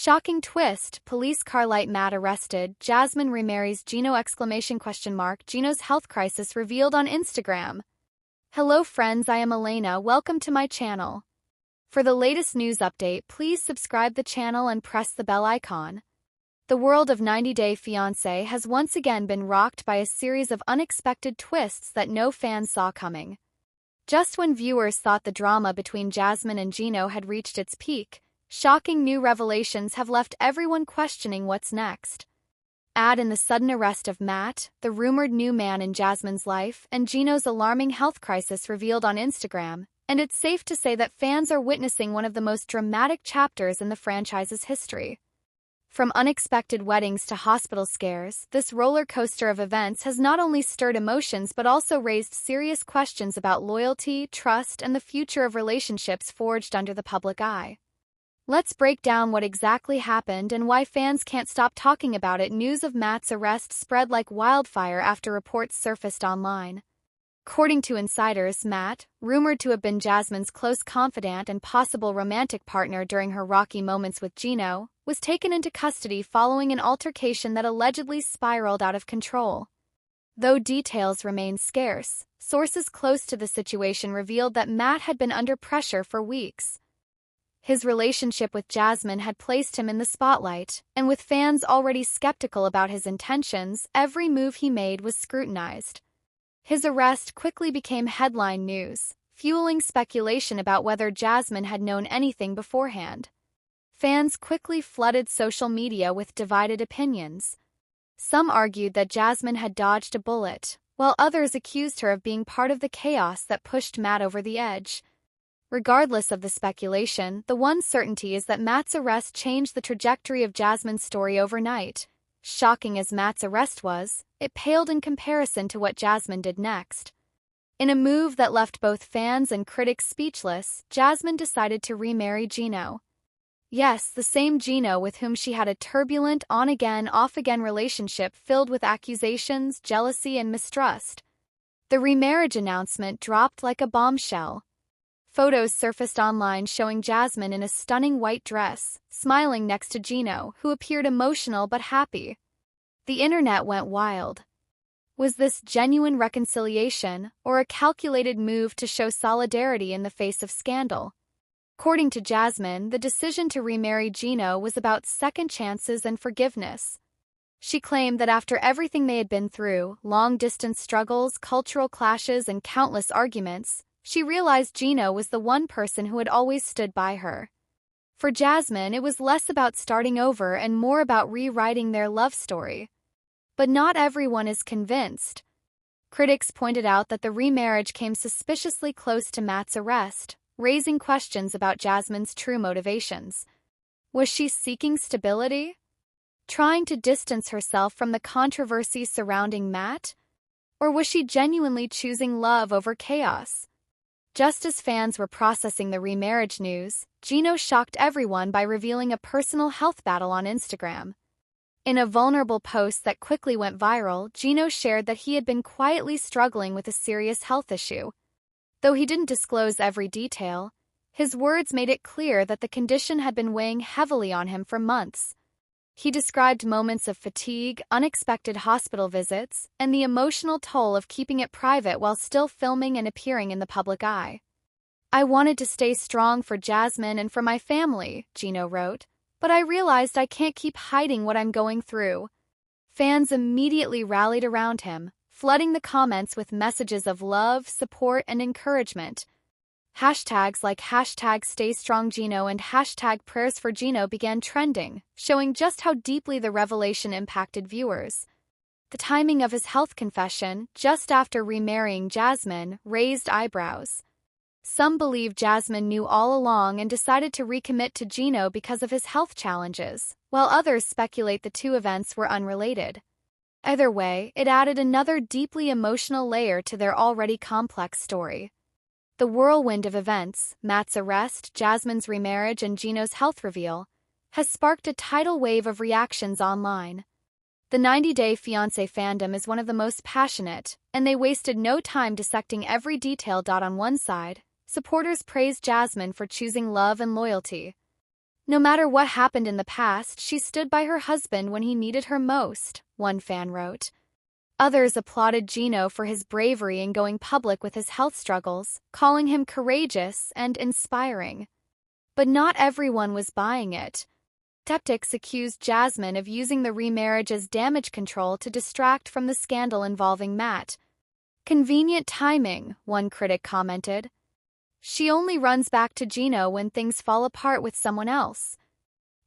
Shocking twist, police car light Matt arrested, Jasmine remarries Gino Gino's health crisis revealed on Instagram. Hello friends, I am Elena, welcome to my channel. For the latest news update, please subscribe the channel and press the bell icon. The world of 90 Day Fiancé has once again been rocked by a series of unexpected twists that no fans saw coming. Just when viewers thought the drama between Jasmine and Gino had reached its peak, shocking new revelations have left everyone questioning what's next. Add in the sudden arrest of Matt, the rumored new man in Jasmine's life, and Gino's alarming health crisis revealed on Instagram, and it's safe to say that fans are witnessing one of the most dramatic chapters in the franchise's history. From unexpected weddings to hospital scares, this roller coaster of events has not only stirred emotions but also raised serious questions about loyalty, trust, and the future of relationships forged under the public eye. Let's break down what exactly happened and why fans can't stop talking about it. News of Matt's arrest spread like wildfire after reports surfaced online. According to insiders, Matt, rumored to have been Jasmine's close confidant and possible romantic partner during her rocky moments with Gino, was taken into custody following an altercation that allegedly spiraled out of control. Though details remain scarce, sources close to the situation revealed that Matt had been under pressure for weeks. His relationship with Jasmine had placed him in the spotlight, and with fans already skeptical about his intentions, every move he made was scrutinized. His arrest quickly became headline news, fueling speculation about whether Jasmine had known anything beforehand. Fans quickly flooded social media with divided opinions. Some argued that Jasmine had dodged a bullet, while others accused her of being part of the chaos that pushed Matt over the edge. Regardless of the speculation, the one certainty is that Matt's arrest changed the trajectory of Jasmine's story overnight. Shocking as Matt's arrest was, it paled in comparison to what Jasmine did next. In a move that left both fans and critics speechless, Jasmine decided to remarry Gino. Yes, the same Gino with whom she had a turbulent on-again, off-again relationship filled with accusations, jealousy, and mistrust. The remarriage announcement dropped like a bombshell. Photos surfaced online showing Jasmine in a stunning white dress, smiling next to Gino, who appeared emotional but happy. The internet went wild. Was this genuine reconciliation, or a calculated move to show solidarity in the face of scandal? According to Jasmine, the decision to remarry Gino was about second chances and forgiveness. She claimed that after everything they had been through, long-distance struggles, cultural clashes, and countless arguments, she realized Gino was the one person who had always stood by her. For Jasmine, it was less about starting over and more about rewriting their love story. But not everyone is convinced. Critics pointed out that the remarriage came suspiciously close to Matt's arrest, raising questions about Jasmine's true motivations. Was she seeking stability? Trying to distance herself from the controversy surrounding Matt? Or was she genuinely choosing love over chaos? Just as fans were processing the remarriage news, Gino shocked everyone by revealing a personal health battle on Instagram. In a vulnerable post that quickly went viral, Gino shared that he had been quietly struggling with a serious health issue. Though he didn't disclose every detail, his words made it clear that the condition had been weighing heavily on him for months. He described moments of fatigue, unexpected hospital visits, and the emotional toll of keeping it private while still filming and appearing in the public eye. "I wanted to stay strong for Jasmine and for my family," Gino wrote, "but I realized I can't keep hiding what I'm going through." Fans immediately rallied around him, flooding the comments with messages of love, support, and encouragement. Hashtags like #StayStrongGino and #PrayersForGino began trending, showing just how deeply the revelation impacted viewers. The timing of his health confession, just after remarrying Jasmine, raised eyebrows. Some believe Jasmine knew all along and decided to recommit to Gino because of his health challenges, while others speculate the two events were unrelated. Either way, it added another deeply emotional layer to their already complex story. The whirlwind of events, Matt's arrest, Jasmine's remarriage, and Gino's health reveal, has sparked a tidal wave of reactions online. The 90 Day Fiancé fandom is one of the most passionate, and they wasted no time dissecting every detail. On one side, supporters praised Jasmine for choosing love and loyalty. No matter what happened in the past, she stood by her husband when he needed her most, one fan wrote. Others applauded Gino for his bravery in going public with his health struggles, calling him courageous and inspiring. But not everyone was buying it. Skeptics accused Jasmine of using the remarriage as damage control to distract from the scandal involving Matt. Convenient timing, one critic commented. She only runs back to Gino when things fall apart with someone else.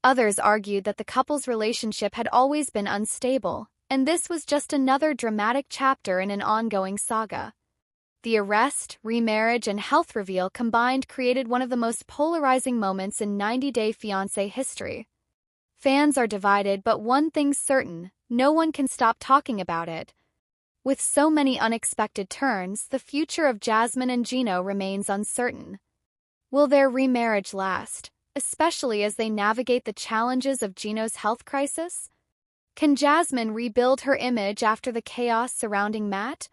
Others argued that the couple's relationship had always been unstable, and this was just another dramatic chapter in an ongoing saga. The arrest, remarriage, and health reveal combined created one of the most polarizing moments in 90 Day Fiancé history. Fans are divided, but one thing's certain, no one can stop talking about it. With so many unexpected turns, the future of Jasmine and Gino remains uncertain. Will their remarriage last, especially as they navigate the challenges of Gino's health crisis? Can Jasmine rebuild her image after the chaos surrounding Matt?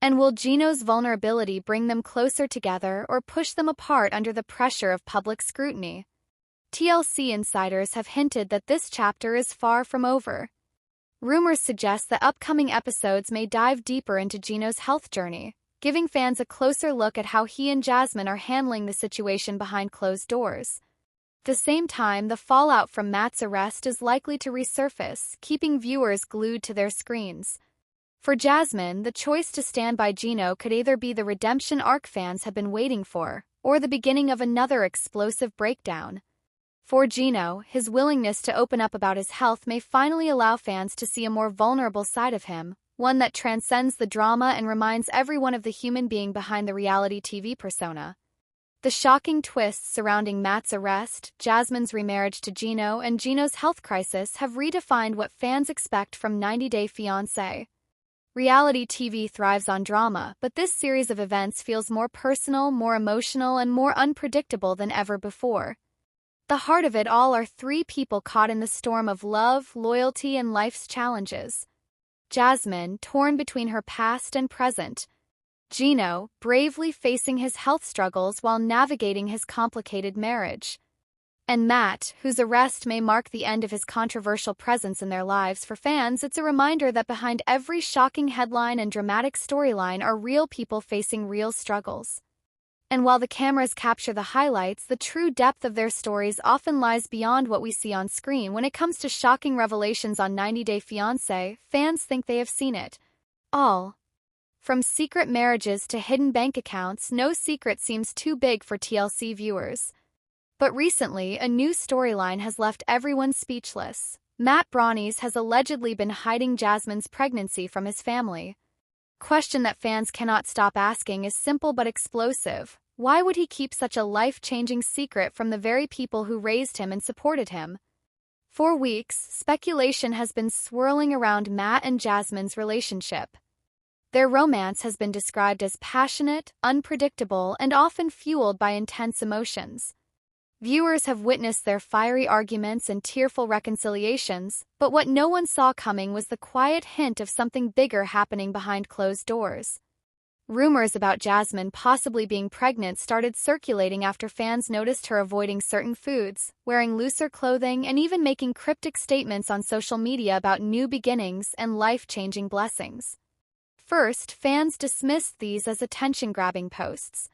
And will Gino's vulnerability bring them closer together or push them apart under the pressure of public scrutiny? TLC insiders have hinted that this chapter is far from over. Rumors suggest that upcoming episodes may dive deeper into Gino's health journey, giving fans a closer look at how he and Jasmine are handling the situation behind closed doors. At the same time, the fallout from Matt's arrest is likely to resurface, keeping viewers glued to their screens. For Jasmine, the choice to stand by Gino could either be the redemption arc fans have been waiting for, or the beginning of another explosive breakdown. For Gino, his willingness to open up about his health may finally allow fans to see a more vulnerable side of him, one that transcends the drama and reminds everyone of the human being behind the reality TV persona. The shocking twists surrounding Matt's arrest, Jasmine's remarriage to Gino, and Gino's health crisis have redefined what fans expect from 90 Day Fiancé. Reality TV thrives on drama, but this series of events feels more personal, more emotional, and more unpredictable than ever before. The heart of it all are three people caught in the storm of love, loyalty, and life's challenges. Jasmine, torn between her past and present. Gino, bravely facing his health struggles while navigating his complicated marriage. And Matt, whose arrest may mark the end of his controversial presence in their lives. For fans, it's a reminder that behind every shocking headline and dramatic storyline are real people facing real struggles. And while the cameras capture the highlights, the true depth of their stories often lies beyond what we see on screen. When it comes to shocking revelations on 90 Day Fiancé, fans think they have seen it all. From secret marriages to hidden bank accounts, no secret seems too big for TLC viewers. But recently, a new storyline has left everyone speechless. Matt Brownies has allegedly been hiding Jasmine's pregnancy from his family. The question that fans cannot stop asking is simple but explosive. Why would he keep such a life-changing secret from the very people who raised him and supported him? For weeks, speculation has been swirling around Matt and Jasmine's relationship. Their romance has been described as passionate, unpredictable, and often fueled by intense emotions. Viewers have witnessed their fiery arguments and tearful reconciliations, but what no one saw coming was the quiet hint of something bigger happening behind closed doors. Rumors about Jasmine possibly being pregnant started circulating after fans noticed her avoiding certain foods, wearing looser clothing, and even making cryptic statements on social media about new beginnings and life-changing blessings. First, fans dismissed these as attention-grabbing posts.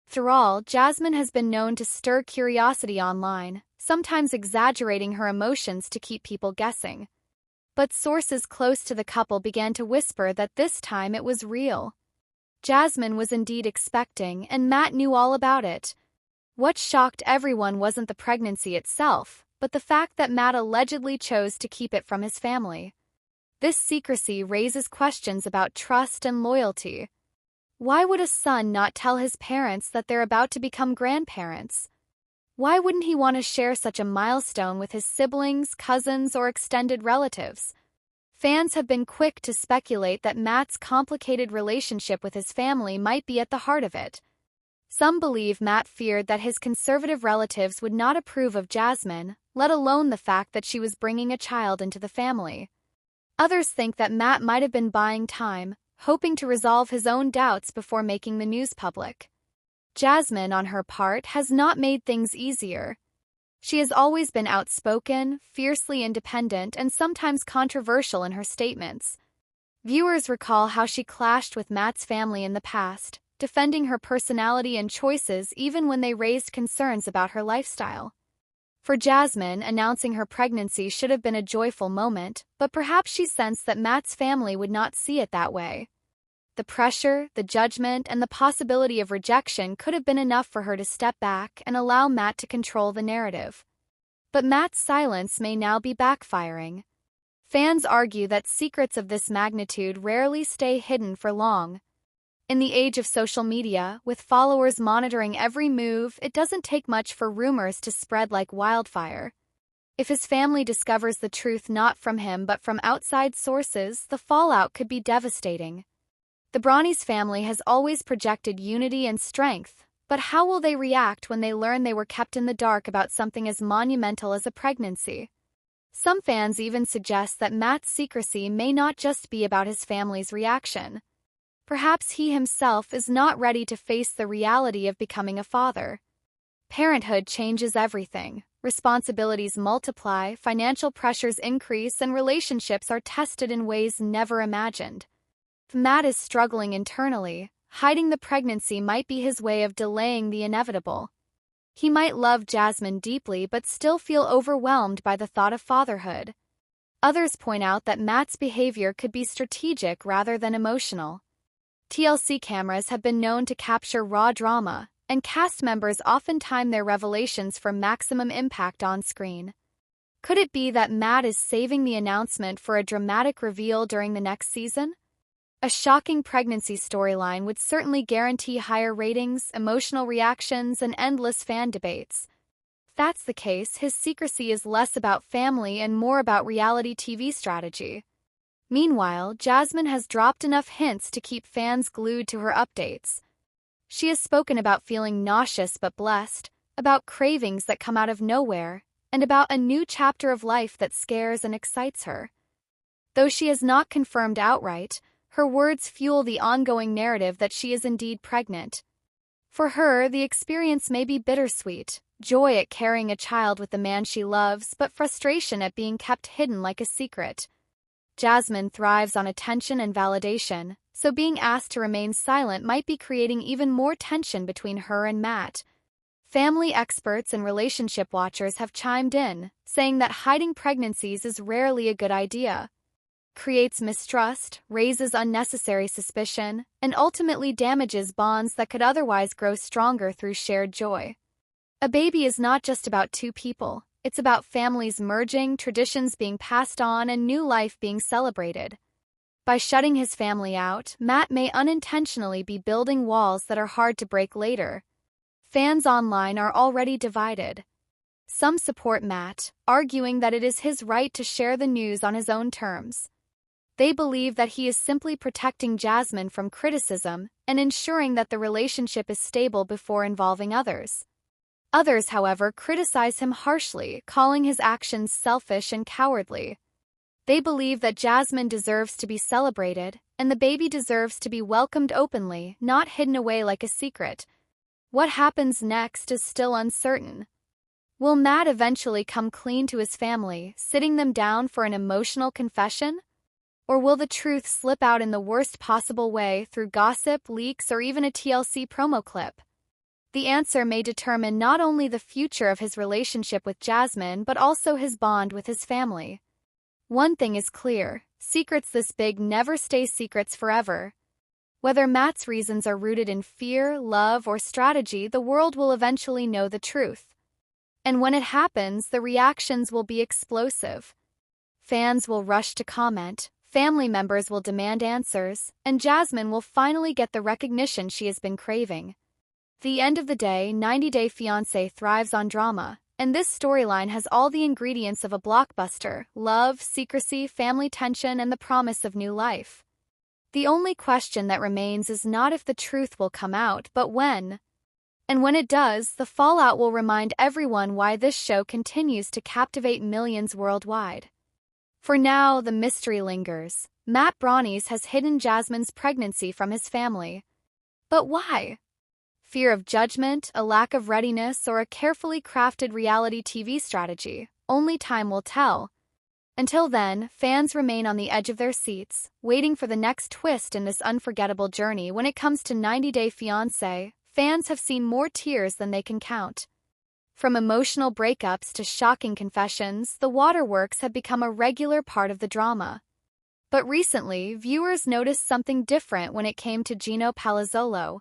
After all, Jasmine has been known to stir curiosity online, sometimes exaggerating her emotions to keep people guessing. But sources close to the couple began to whisper that this time it was real. Jasmine was indeed expecting, and Matt knew all about it. What shocked everyone wasn't the pregnancy itself, but the fact that Matt allegedly chose to keep it from his family. This secrecy raises questions about trust and loyalty. Why would a son not tell his parents that they're about to become grandparents? Why wouldn't he want to share such a milestone with his siblings, cousins, or extended relatives? Fans have been quick to speculate that Matt's complicated relationship with his family might be at the heart of it. Some believe Matt feared that his conservative relatives would not approve of Jasmine, let alone the fact that she was bringing a child into the family. Others think that Matt might have been buying time, hoping to resolve his own doubts before making the news public. Jasmine, on her part, has not made things easier. She has always been outspoken, fiercely independent, and sometimes controversial in her statements. Viewers recall how she clashed with Matt's family in the past, defending her personality and choices even when they raised concerns about her lifestyle. For Jasmine, announcing her pregnancy should have been a joyful moment, but perhaps she sensed that Matt's family would not see it that way. The pressure, the judgment, and the possibility of rejection could have been enough for her to step back and allow Matt to control the narrative. But Matt's silence may now be backfiring. Fans argue that secrets of this magnitude rarely stay hidden for long. In the age of social media, with followers monitoring every move, it doesn't take much for rumors to spread like wildfire. If his family discovers the truth not from him but from outside sources, the fallout could be devastating. The Bronny's family has always projected unity and strength, but how will they react when they learn they were kept in the dark about something as monumental as a pregnancy? Some fans even suggest that Matt's secrecy may not just be about his family's reaction. Perhaps he himself is not ready to face the reality of becoming a father. Parenthood changes everything. Responsibilities multiply, financial pressures increase, and relationships are tested in ways never imagined. If Matt is struggling internally, hiding the pregnancy might be his way of delaying the inevitable. He might love Jasmine deeply but still feel overwhelmed by the thought of fatherhood. Others point out that Matt's behavior could be strategic rather than emotional. TLC cameras have been known to capture raw drama, and cast members often time their revelations for maximum impact on screen. Could it be that Matt is saving the announcement for a dramatic reveal during the next season? A shocking pregnancy storyline would certainly guarantee higher ratings, emotional reactions, and endless fan debates. If that's the case, his secrecy is less about family and more about reality TV strategy. Meanwhile, Jasmine has dropped enough hints to keep fans glued to her updates. She has spoken about feeling nauseous but blessed, about cravings that come out of nowhere, and about a new chapter of life that scares and excites her. Though she has not confirmed outright, her words fuel the ongoing narrative that she is indeed pregnant. For her, the experience may be bittersweet, joy at carrying a child with the man she loves, but frustration at being kept hidden like a secret. Jasmine thrives on attention and validation, so being asked to remain silent might be creating even more tension between her and Matt. Family experts and relationship watchers have chimed in, saying that hiding pregnancies is rarely a good idea. Creates mistrust, raises unnecessary suspicion, and ultimately damages bonds that could otherwise grow stronger through shared joy. A baby is not just about two people, it's about families merging, traditions being passed on, and new life being celebrated. By shutting his family out, Matt may unintentionally be building walls that are hard to break later. Fans online are already divided. Some support Matt, arguing that it is his right to share the news on his own terms. They believe that he is simply protecting Jasmine from criticism and ensuring that the relationship is stable before involving others. Others, however, criticize him harshly, calling his actions selfish and cowardly. They believe that Jasmine deserves to be celebrated, and the baby deserves to be welcomed openly, not hidden away like a secret. What happens next is still uncertain. Will Matt eventually come clean to his family, sitting them down for an emotional confession? Or will the truth slip out in the worst possible way through gossip, leaks, or even a TLC promo clip? The answer may determine not only the future of his relationship with Jasmine but also his bond with his family. One thing is clear, secrets this big never stay secrets forever. Whether Matt's reasons are rooted in fear, love, or strategy, the world will eventually know the truth. And when it happens, the reactions will be explosive. Fans will rush to comment, family members will demand answers, and Jasmine will finally get the recognition she has been craving. At the end of the day, 90 Day Fiancé thrives on drama, and this storyline has all the ingredients of a blockbuster: love, secrecy, family tension, and the promise of new life. The only question that remains is not if the truth will come out, but when. And when it does, the fallout will remind everyone why this show continues to captivate millions worldwide. For now, the mystery lingers. Matt Bronny's has hidden Jasmine's pregnancy from his family. But why? fear of judgment, a lack of readiness, or a carefully crafted reality TV strategy? Only time will tell. Until then, fans remain on the edge of their seats, waiting for the next twist in this unforgettable journey. When it comes to 90 Day Fiancé, fans have seen more tears than they can count. From emotional breakups to shocking confessions, the waterworks have become a regular part of the drama. But recently, viewers noticed something different when it came to Gino Palazzolo.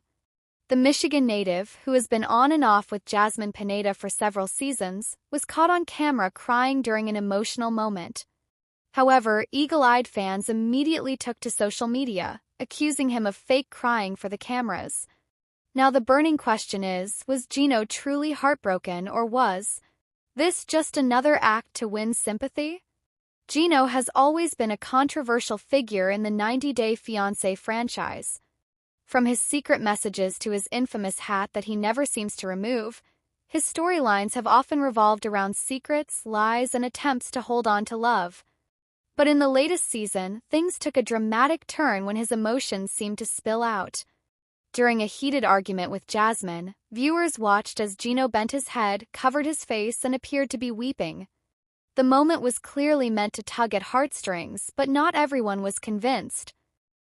The Michigan native, who has been on and off with Jasmine for several seasons, was caught on camera crying during an emotional moment. However, eagle-eyed fans immediately took to social media, accusing him of fake crying for the cameras. Now the burning question is, was Gino truly heartbroken, or was this just another act to win sympathy? Gino has always been a controversial figure in the 90 Day Fiancé franchise. From his secret messages to his infamous hat that he never seems to remove, his storylines have often revolved around secrets, lies, and attempts to hold on to love. But in the latest season, things took a dramatic turn when his emotions seemed to spill out. During a heated argument with Jasmine, viewers watched as Gino bent his head, covered his face, and appeared to be weeping. The moment was clearly meant to tug at heartstrings, but not everyone was convinced.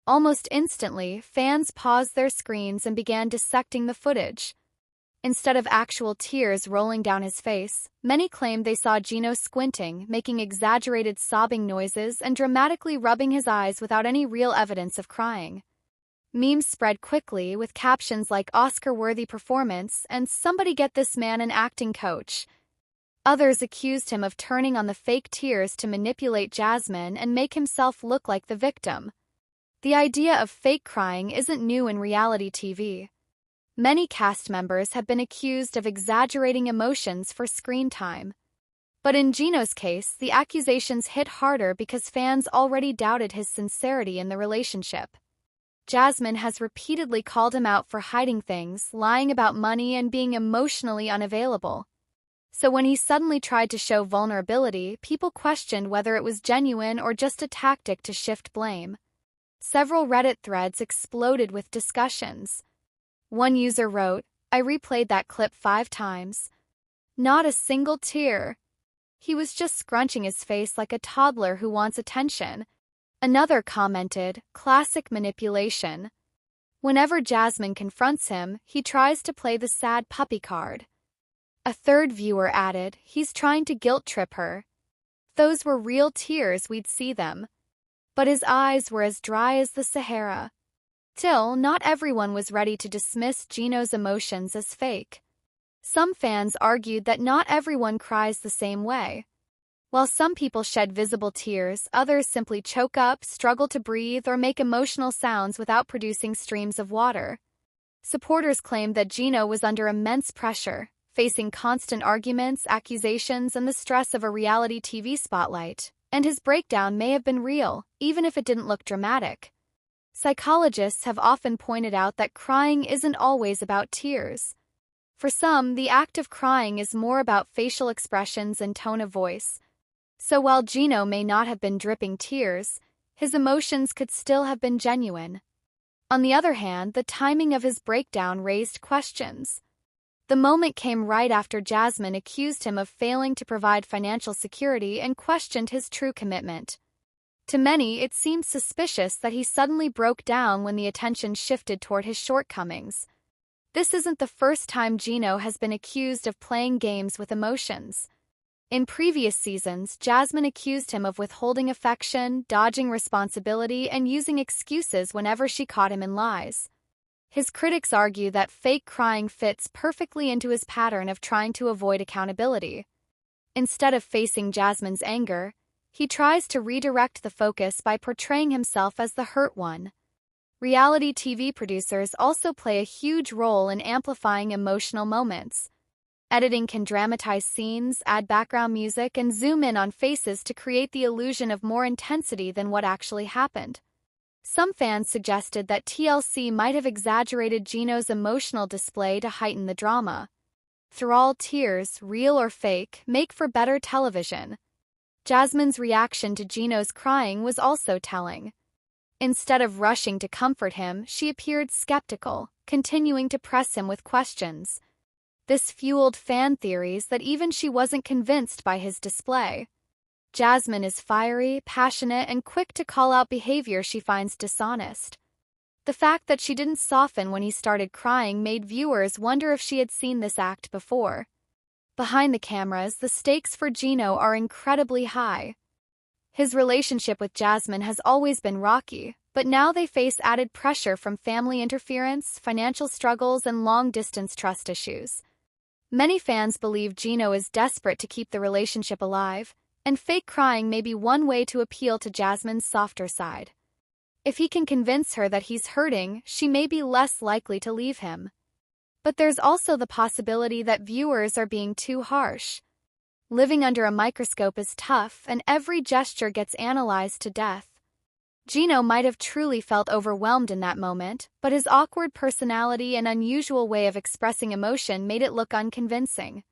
Almost instantly, fans paused their screens and began dissecting the footage. Instead of actual tears rolling down his face, many claimed they saw Gino squinting, making exaggerated sobbing noises, and dramatically rubbing his eyes without any real evidence of crying. Memes spread quickly, with captions like "Oscar-worthy performance" and "Somebody get this man an acting coach." Others accused him of turning on the fake tears to manipulate Jasmine and make himself look like the victim. The idea of fake crying isn't new in reality TV. Many cast members have been accused of exaggerating emotions for screen time. But in Gino's case, the accusations hit harder because fans already doubted his sincerity in the relationship. Jasmine has repeatedly called him out for hiding things, lying about money, and being emotionally unavailable. So when he suddenly tried to show vulnerability, people questioned whether it was genuine or just a tactic to shift blame. Several Reddit threads exploded with discussions. One user wrote, "I replayed that clip 5 times. Not a single tear. He was just scrunching his face like a toddler who wants attention." Another commented, "Classic manipulation. Whenever Jasmine confronts him, he tries to play the sad puppy card." A third viewer added, "He's trying to guilt trip her. Those were real tears, we'd see them." But his eyes were as dry as the Sahara. Still, not everyone was ready to dismiss Gino's emotions as fake. Some fans argued that not everyone cries the same way. While some people shed visible tears, others simply choke up, struggle to breathe, or make emotional sounds without producing streams of water. Supporters claimed that Gino was under immense pressure, facing constant arguments, accusations, and the stress of a reality TV spotlight, and his breakdown may have been real, even if it didn't look dramatic. Psychologists have often pointed out that crying isn't always about tears. For some, the act of crying is more about facial expressions and tone of voice. So while Gino may not have been dripping tears, his emotions could still have been genuine. On the other hand, the timing of his breakdown raised questions. The moment came right after Jasmine accused him of failing to provide financial security and questioned his true commitment. To many, it seemed suspicious that he suddenly broke down when the attention shifted toward his shortcomings. This isn't the first time Gino has been accused of playing games with emotions. In previous seasons, Jasmine accused him of withholding affection, dodging responsibility, and using excuses whenever she caught him in lies. His critics argue that fake crying fits perfectly into his pattern of trying to avoid accountability. Instead of facing Jasmine's anger, he tries to redirect the focus by portraying himself as the hurt one. Reality TV producers also play a huge role in amplifying emotional moments. Editing can dramatize scenes, add background music, and zoom in on faces to create the illusion of more intensity than what actually happened. Some fans suggested that TLC might have exaggerated Gino's emotional display to heighten the drama. Through all tears, real or fake, make for better television. Jasmine's reaction to Gino's crying was also telling. Instead of rushing to comfort him, she appeared skeptical, continuing to press him with questions. This fueled fan theories that even she wasn't convinced by his display. Jasmine is fiery, passionate, and quick to call out behavior she finds dishonest. The fact that she didn't soften when he started crying made viewers wonder if she had seen this act before. Behind the cameras, the stakes for Gino are incredibly high. His relationship with Jasmine has always been rocky, but now they face added pressure from family interference, financial struggles, and long-distance trust issues. Many fans believe Gino is desperate to keep the relationship alive, and fake crying may be one way to appeal to Jasmine's softer side. If he can convince her that he's hurting, she may be less likely to leave him. But there's also the possibility that viewers are being too harsh. Living under a microscope is tough, and every gesture gets analyzed to death. Gino might have truly felt overwhelmed in that moment, but his awkward personality and unusual way of expressing emotion made it look unconvincing.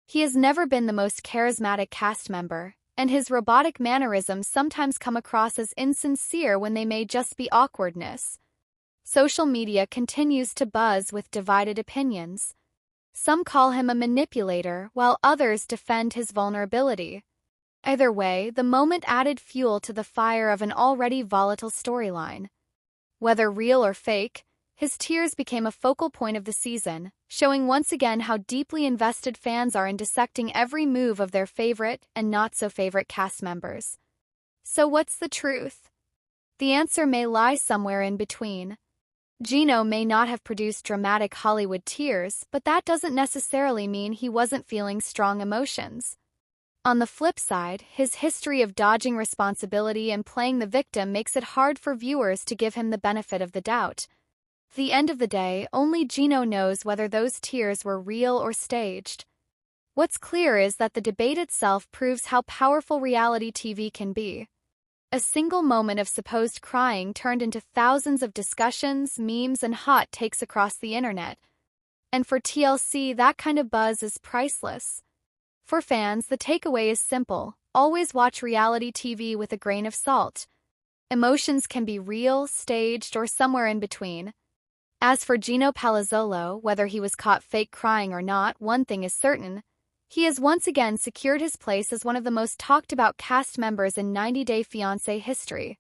He has never been the most charismatic cast member, and his robotic mannerisms sometimes come across as insincere when they may just be awkwardness. Social media continues to buzz with divided opinions. Some call him a manipulator, while others defend his vulnerability. Either way, the moment added fuel to the fire of an already volatile storyline. Whether real or fake, his tears became a focal point of the season, showing once again how deeply invested fans are in dissecting every move of their favorite and not-so-favorite cast members. So what's the truth? The answer may lie somewhere in between. Gino may not have produced dramatic Hollywood tears, but that doesn't necessarily mean he wasn't feeling strong emotions. On the flip side, his history of dodging responsibility and playing the victim makes it hard for viewers to give him the benefit of the doubt. At the end of the day, only Gino knows whether those tears were real or staged. What's clear is that the debate itself proves how powerful reality TV can be. A single moment of supposed crying turned into thousands of discussions, memes, and hot takes across the internet. And for TLC, that kind of buzz is priceless. For fans, the takeaway is simple: always watch reality TV with a grain of salt. Emotions can be real, staged, or somewhere in between. As for Gino Palazzolo, whether he was caught fake crying or not, one thing is certain: he has once again secured his place as one of the most talked about cast members in 90 Day Fiancé history.